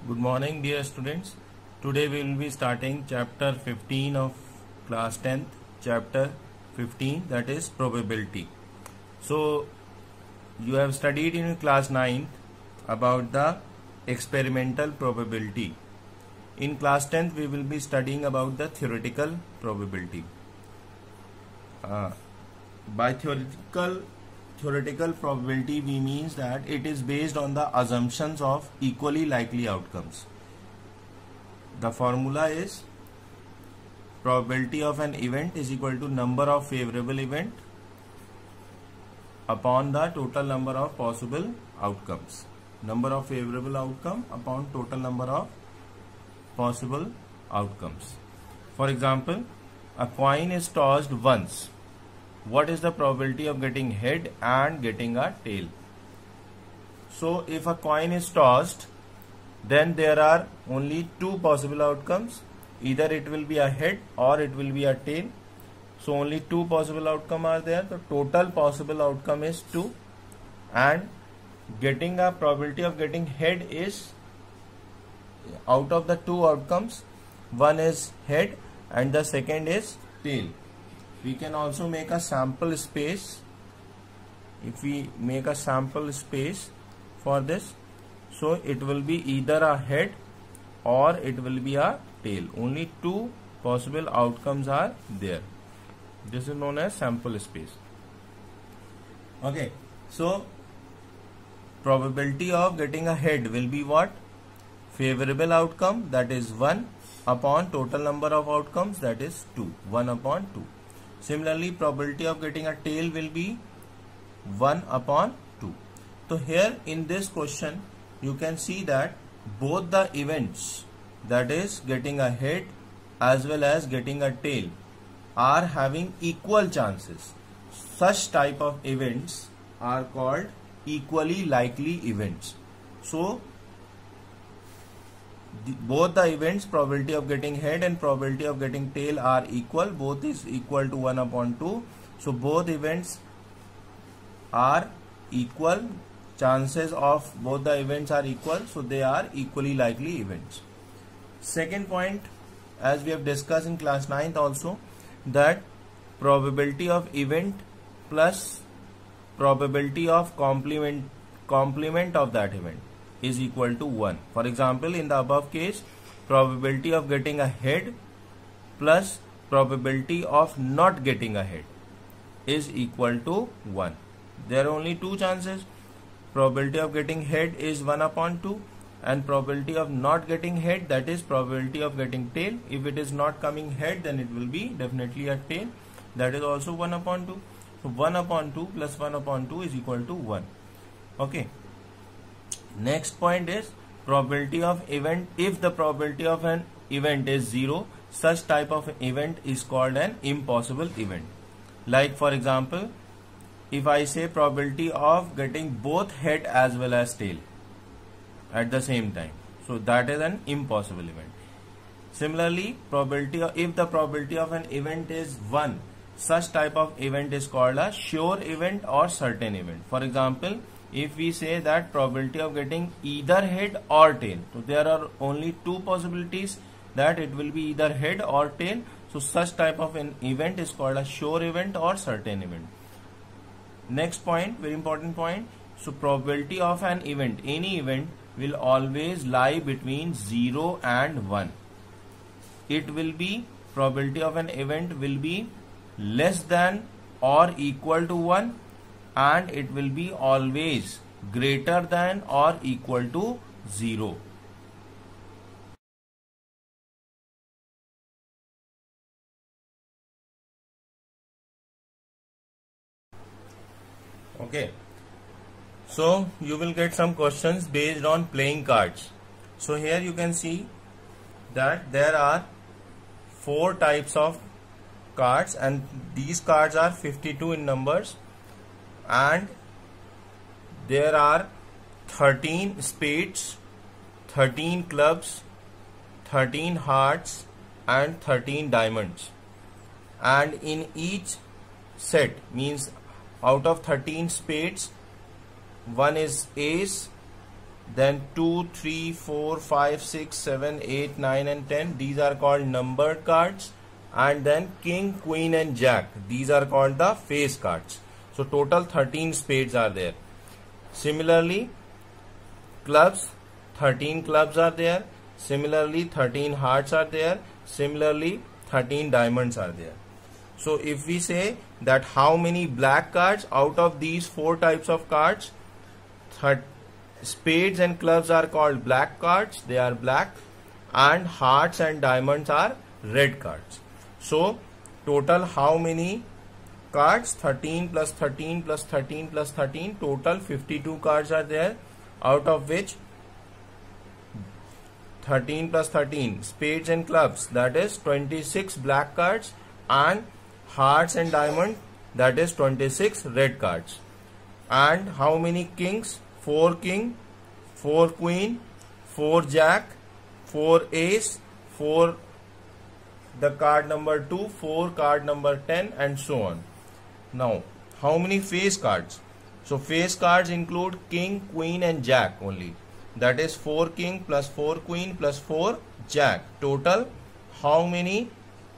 Good morning, dear students. Today we will be starting chapter 15 of class 10th, chapter 15, that is probability. So you have studied in class 9th about the experimental probability. In class 10th we will be studying about the theoretical probability. By theoretical probability we means that it is based on the assumptions of equally likely outcomes. The formula is probability of an event is equal to number of favorable event upon the total number of possible outcomes. Number of favorable outcome upon total number of possible outcomes. For example, a coin is tossed once. What is the probability of getting head and getting a tail? So if a coin is tossed, then there are only two possible outcomes. Either it will be a head or it will be a tail. So only two possible outcomes are there. The total possible outcome is 2, and getting a probability of getting head is, out of the two outcomes, one is head and the second is tail. We can also make a sample space. If we make a sample space for this, so it will be either a head or it will be a tail. Only two possible outcomes are there. This is known as sample space. Okay, so probability of getting a head will be what? Favorable outcome, that is 1 upon total number of outcomes, that is 2. 1 upon 2. Similarly, probability of getting a tail will be 1 upon 2. So here in this question you can see that both the events, that is getting a head as well as getting a tail, are having equal chances. Such type of events are called equally likely events. So both the events, probability of getting head and probability of getting tail, are equal. Both is equal to 1 upon 2. So both events are equal. Chances of both the events are equal. So they are equally likely events. Second point, as we have discussed in class 9th also, that probability of event plus probability of complement of that event is equal to 1. For example, in the above case, probability of getting a head plus probability of not getting a head is equal to 1. There are only two chances. Probability of getting head is 1 upon 2, and probability of not getting head, that is probability of getting tail. If it is not coming head, then it will be definitely a tail, that is also 1 upon 2. So 1 upon 2 plus 1 upon 2 is equal to 1. Okay. Next point is probability of event. If the probability of an event is 0, such type of event is called an impossible event. Like for example, if I say probability of getting both head as well as tail at the same time, so that is an impossible event. Similarly, probability of, if the probability of an event is 1, such type of event is called a sure event or certain event. For example, if we say that probability of getting either head or tail, so there are only two possibilities, that it will be either head or tail. So such type of an event is called a sure event or certain event. Next point, very important point. So probability of an event, any event, will always lie between 0 and 1. It will be, probability of an event will be less than or equal to 1, and it will be always greater than or equal to 0. Okay. So you will get some questions based on playing cards. So here you can see that there are 4 types of cards, and these cards are 52 in numbers, and there are 13 spades, 13 clubs, 13 hearts and 13 diamonds. And in each set, means out of 13 spades, one is ace, then 2, 3, 4, 5, 6, 7, 8, 9 and 10, these are called numbered cards. And then king, queen and jack, these are called the face cards. So total 13 spades are there. Similarly, clubs, 13 clubs are there. Similarly, 13 hearts are there. Similarly, 13 diamonds are there. So if we say that how many black cards out of these 4 types of cards, spades and clubs are called black cards, they are black, and hearts and diamonds are red cards. So total how many cards? 13 plus 13 plus 13 plus 13, total 52 cards are there, out of which 13 plus 13 spades and clubs, that is 26 black cards, and hearts and diamond, that is 26 red cards. And how many kings? 4 king, 4 queen, 4 jack, 4 ace, 4 the card number 2, 4 card number 10 and so on. Now how many face cards? So face cards include king, queen and jack only, that is 4 king plus 4 queen plus 4 jack. Total how many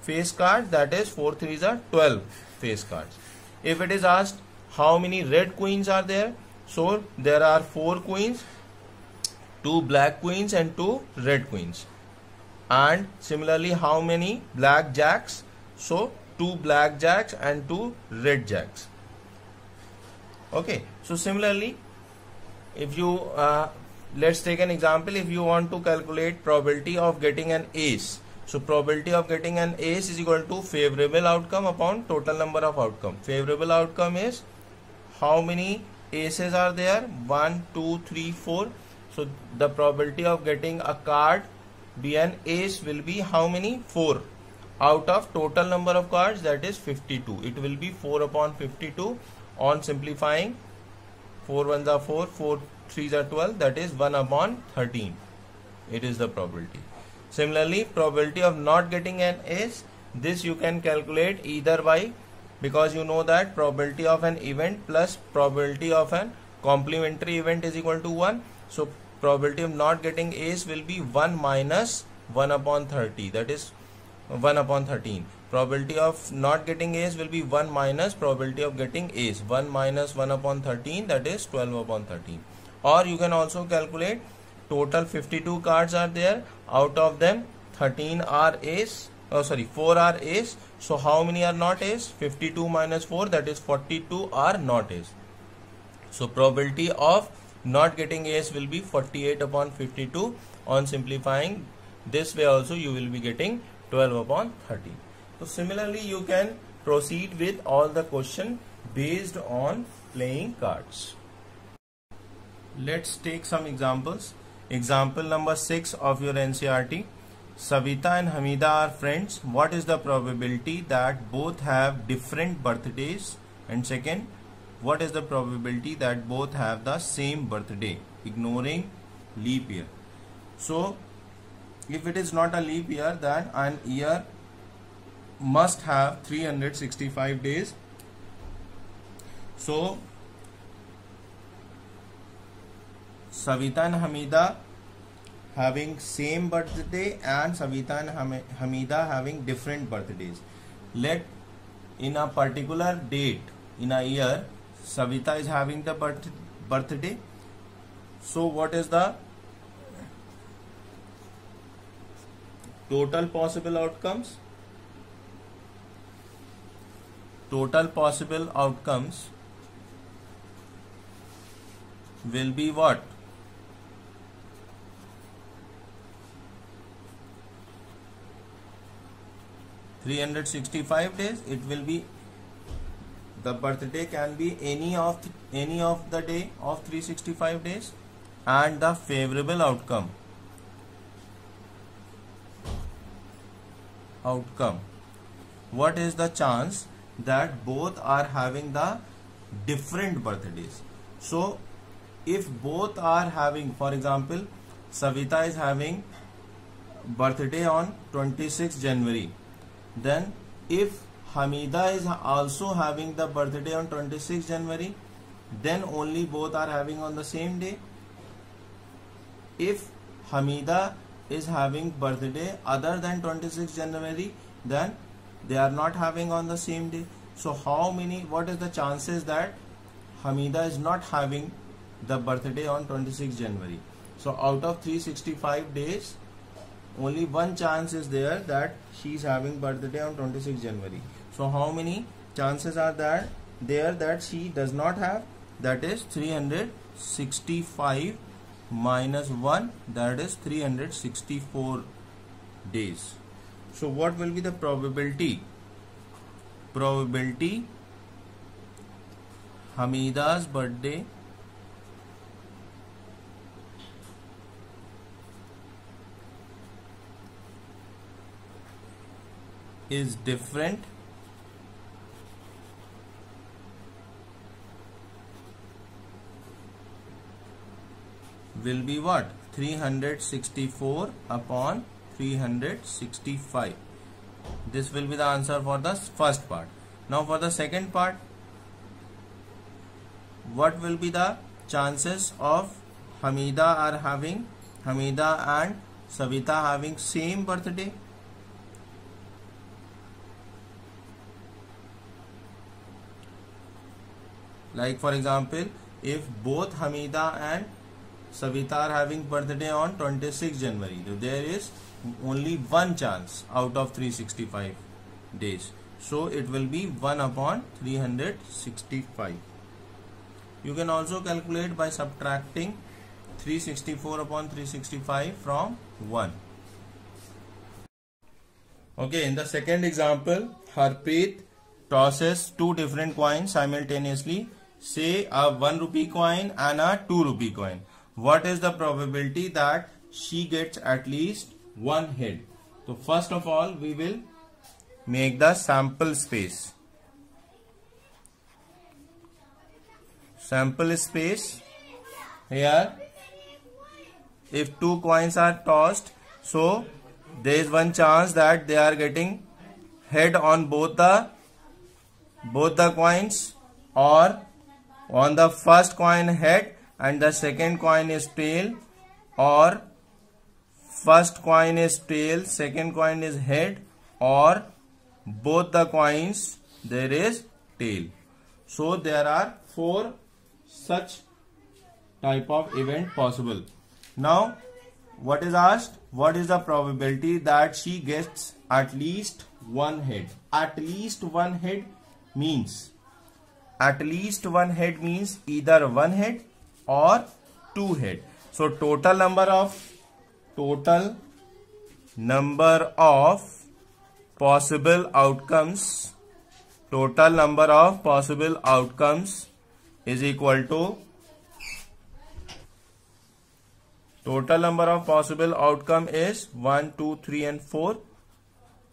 face cards? That is 4 3s are 12 face cards. If it is asked how many red queens are there, so there are 4 queens, 2 black queens and 2 red queens. And similarly how many black jacks? So 2 black jacks and 2 red jacks. Okay, so similarly if you let's take an example. If you want to calculate probability of getting an ace, so probability of getting an ace is equal to favorable outcome upon total number of outcome. Favorable outcome is how many aces are there? 1, 2, 3, 4. So the probability of getting a card be an ace will be how many? 4 out of total number of cards, that is 52. It will be 4 upon 52. On simplifying, 4 1s are 4, 4 3s are 12, that is 1 upon 13. It is the probability. Similarly, probability of not getting an ace, this you can calculate either by, because you know that probability of an event plus probability of an complementary event is equal to 1. So probability of not getting ace will be 1 minus 1 upon 30, that is 1 upon 13. Probability of not getting ace will be 1 minus probability of getting ace, 1 minus 1 upon 13, that is 12 upon 13. Or you can also calculate total 52 cards are there, out of them 13 are ace, 4 are ace. So how many are not ace? 52 minus 4, that is 42 are not ace. So probability of not getting ace will be 48 upon 52. On simplifying this way also you will be getting 12 upon 13. So similarly you can proceed with all the question based on playing cards. Let's take some examples. Example number 6 of your NCERT. Savita and Hamida are friends. What is the probability that both have different birthdays? And second, what is the probability that both have the same birthday, ignoring leap year? So if it is not a leap year, then an year must have 365 days. So Savita and Hamida having same birthday and Savita and Hamida having different birthdays. Let in a particular date in a year Savita is having the birthday. So what is the total possible outcomes? Total possible outcomes will be what? (365 days). It will be, the birthday can be any of the day of 365 days. And the favorable outcome, what is the chance that both are having the different birthdays? So if both are having, for example, Savita is having birthday on 26 January, then if Hamida is also having the birthday on 26 January, then only both are having on the same day. if Hamida is having birthday other than 26 January, then they are not having on the same day. So what is the chances that Hamida is not having the birthday on 26 January? So out of 365 days, only one chance is there that she is having birthday on 26 January. So how many chances are there that she does not have? That is 365 minus 1, that is 364 days. So what will be the probability? Probability Hamida's birthday is different will be what? 364 upon 365. This will be the answer for the first part. Now for the second part, what will be the chances of Hamida and Savita having same birthday? Like for example, if both Hamida and Savita are having birthday on 26 January, so there is only one chance out of 365 days. So it will be 1 upon 365. You can also calculate by subtracting 364 upon 365 from 1. Okay, in the second example, Harpreet tosses two different coins simultaneously, say a 1 rupee coin and a 2 rupee coin. What is the probability that she gets at least one head? So first of all, we will make the sample space. Sample space here, if two coins are tossed, so there is one chance that they are getting head on both the coins, or on the first coin head and the second coin is tail, or first coin is tail, second coin is head, or both the coins there is tail. So there are 4 such type of event possible. Now what is asked? What is the probability that she gets at least one head? At least one head means either one head or two head. So total number of possible outcomes is equal to total number of possible outcome is 1, 2, 3 and 4,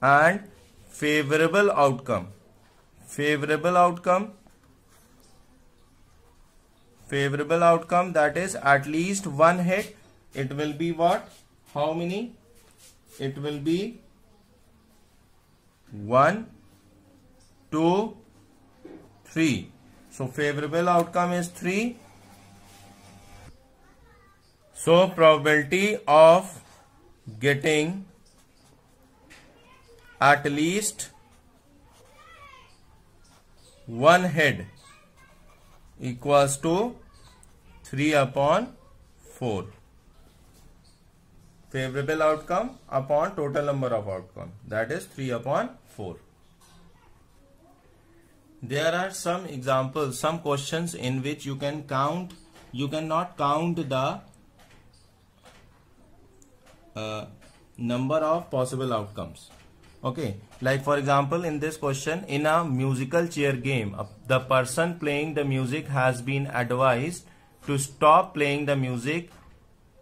and favorable outcome that is at least one head. It will be what? How many? It will be 1, 2, 3. So favorable outcome is 3. So probability of getting at least one head equals to 3 upon 4. Favorable outcome upon total number of outcome, that is 3 upon 4. There are some examples, some questions in which you cannot count the number of possible outcomes. Okay, like for example, in this question, in a musical chair game, the person playing the music has been advised to stop playing the music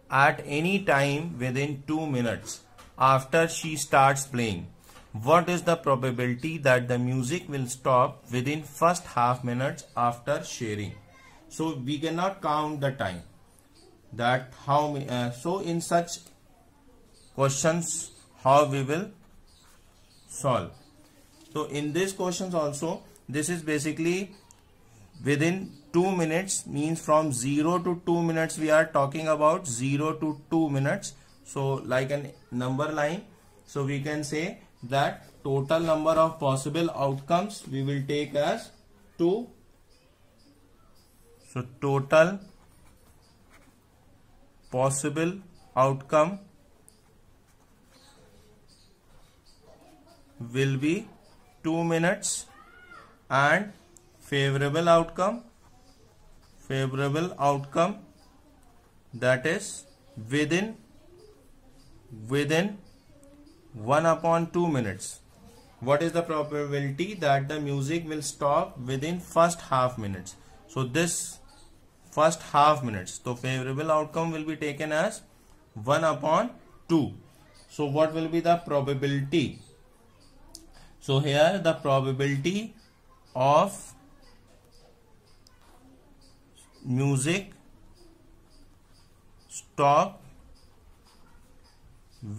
at any time within 2 minutes after she starts playing. What is the probability that the music will stop within first half minutes after sharing? So we cannot count the time. That how so in such questions, how we will solve? So in these questions also, this is basically within 2 minutes means from 0 to 2 minutes we are talking about 0 to 2 minutes. So like a number line. So we can say that total number of possible outcomes we will take as 2. So total possible outcome will be 2 minutes and favorable outcome that is within 1/2 minutes. What is the probability that the music will stop within first half minutes? So this first half minutes, so favorable outcome will be taken as 1/2. So what will be the probability? So here the probability of music stop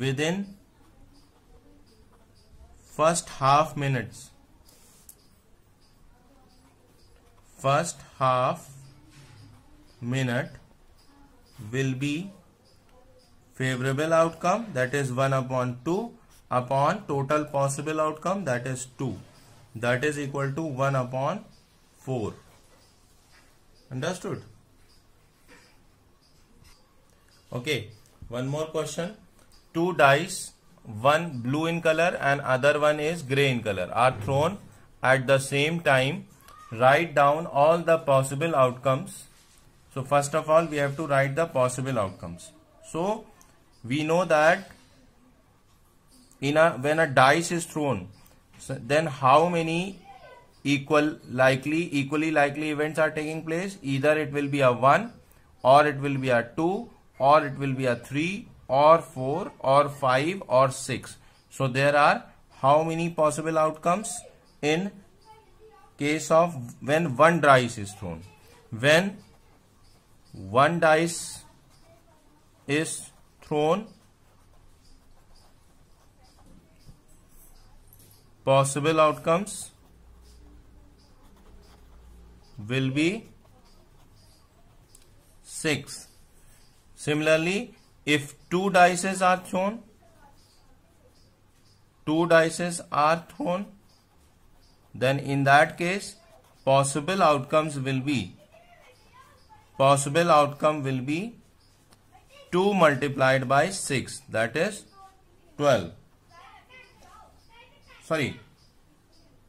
within first half minutes. First half minute will be favorable outcome, that is 1/2, upon total possible outcome, that is 2. That is equal to 1/4. Understood? Okay, one more question. 2 dice, one blue in color and other one is gray in color, are thrown at the same time. Write down all the possible outcomes. So first of all we have to write the possible outcomes. So we know that when a dice is thrown, so then how many equally likely events are taking place? Either it will be a 1, or it will be a 2, or it will be a 3, or 4, or 5, or 6. So there are how many possible outcomes in case of when one dice is thrown? When one dice is thrown, possible outcomes will be 6. Similarly, if 2 dice are thrown, then in that case possible outcome will be 2 multiplied by 6, that is 12. Sorry,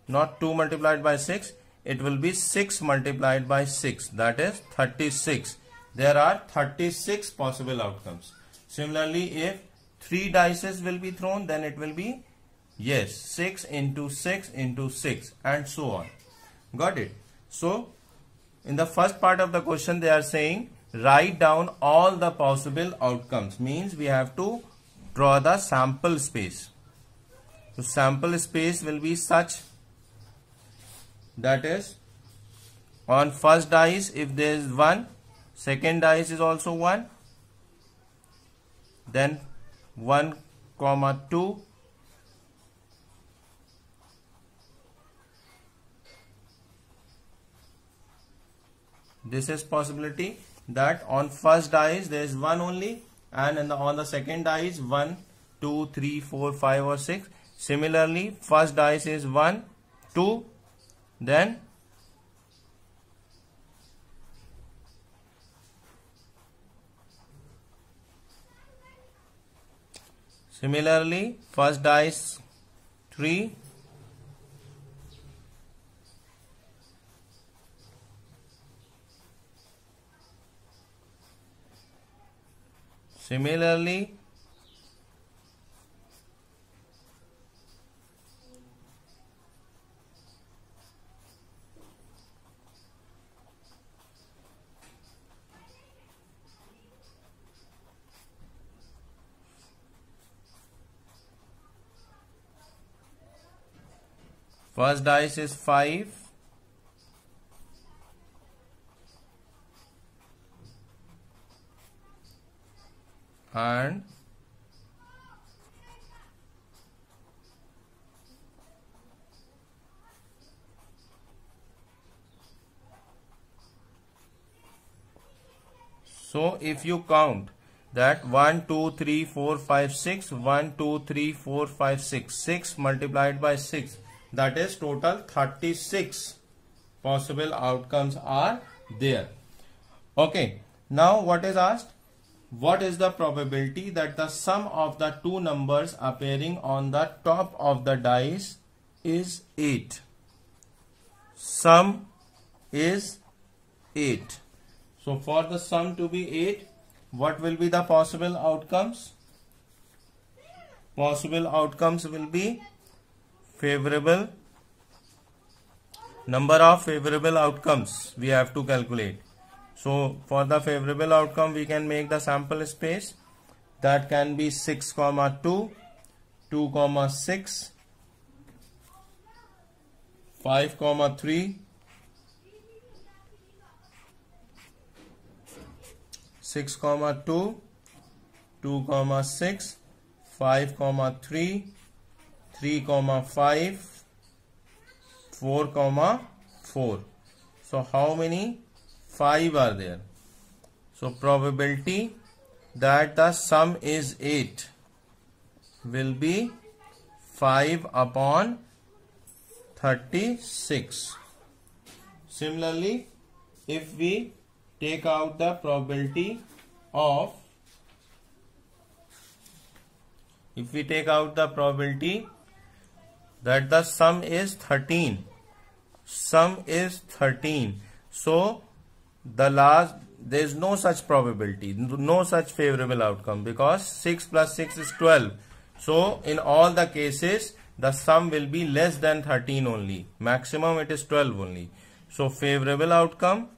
not 2 multiplied by 6, it will be 6 multiplied by 6, that is 36. There are 36 possible outcomes. Similarly, if 3 dice will be thrown, then it will be 6 into 6 into 6 and so on. Got it? So in the first part of the question they are saying write down all the possible outcomes, means we have to draw the sample space. So sample space will be such, that is on first dice if there is 1, second dice is also 1, then 1, 2, this is possibility that on first dice there is 1 only, and on the second dice 1, 2, 3, 4, 5 or 6. Similarly, first dice is 1, 2, then similarly first dice 3, similarly first dice is 5, and So if you count that 1, 2, 3, 4, 5, 6, 1, 2, 3, 4, 5, 6, 6 multiplied by 6, that is total 36 possible outcomes are there. Okay, now what is asked? What is the probability that the sum of the two numbers appearing on the top of the dice is 8? Sum is 8. So for the sum to be 8, what will be the possible outcomes? Possible outcomes will be favorable. Number of favorable outcomes we have to calculate. So for the favorable outcome, we can make the sample space. That can be 6, 2, 2, 6, 5, 3, 6, 2, 2, 6, 5, 3, 3, 5, 4, 4. So how many? 5 are there. So probability that the sum is 8 will be 5 upon 36. Similarly, if we take out the probability of, that the sum is 13, so there is no such probability, no such favorable outcome, because 6 plus 6 is 12. So in all the cases the sum will be less than 13 only, maximum it is 12 only. So favorable outcome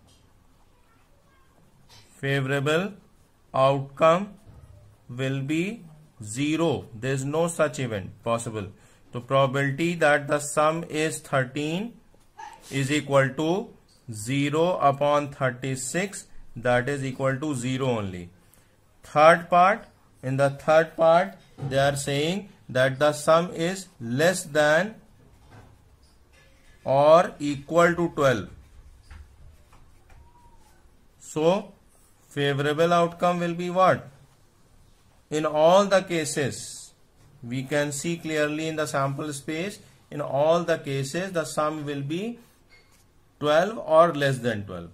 will be 0. There is no such event possible. So probability that the sum is 13 is equal to 0 upon 36, that is equal to 0 only. In the third part they are saying that the sum is less than or equal to 12. So favorable outcome will be what? In all the cases, we can see clearly in the sample space, in all the cases the sum will be 12 or less than 12.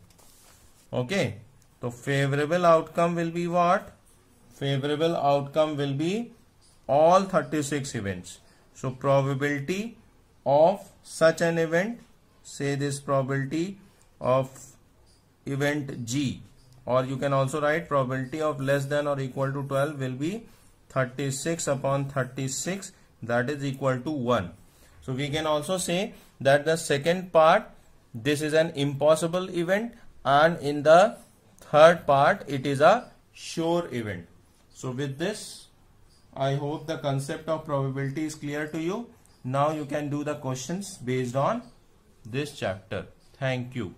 Okay, so favorable outcome will be what? Favorable outcome will be all 36 events. So probability of such an event, say this probability of event G, or you can also write probability of less than or equal to 12 will be 36 upon 36, that is equal to 1. So we can also say that the second part, this is an impossible event, and in the third part it is a sure event. So with this, I hope the concept of probability is clear to you. Now you can do the questions based on this chapter. Thank you.